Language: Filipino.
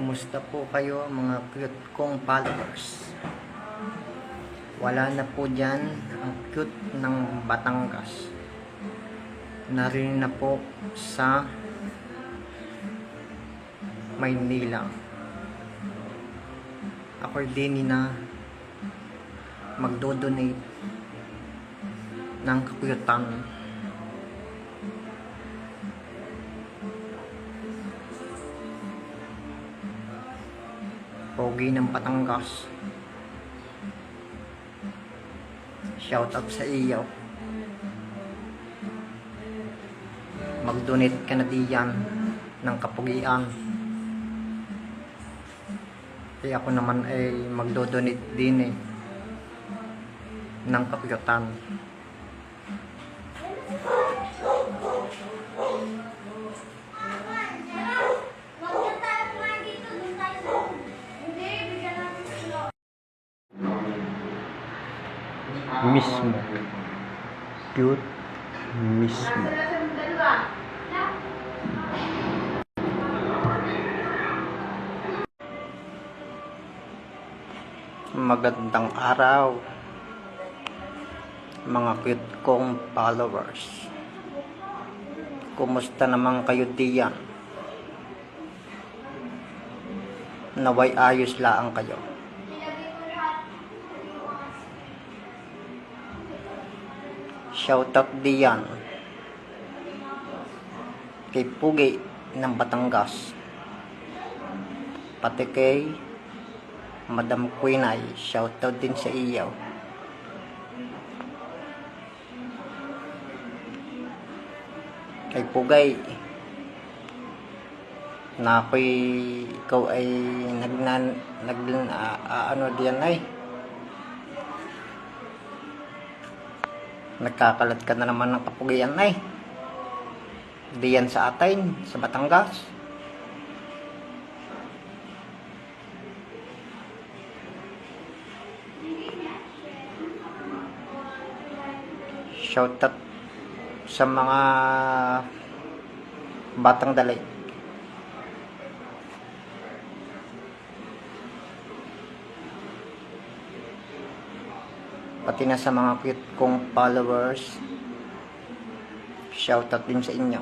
Kumusta po kayo mga cute kong followers? Wala na po dyan ang cute ng Batangas. Narin na po sa Maynila. Ako din na magdodonate ng kakuyutan. Pogi ng Batangas. Shout out sa iyo. Mag-donate ka na diyan ng kapugian. Kaya ako naman ay magdo-donate din ng kapuyatan. Mismo. Cute mismo. Magandang araw mga cute kong followers. Kumusta naman kayo diyan? Naway ayos laang kayo. Shoutout diyan kay Pugi ng Batangas, pati kay Madam Quinay. Shoutout din sa iyo. Kay Pugay na ako'y ikaw ay ano diyan ay nagkakalat ka na naman ng kapugian ay diyan sa atin sa Batangas. Shoutout sa mga batang dalay. Pati na sa mga cute kong followers. Shoutout din sa inyo.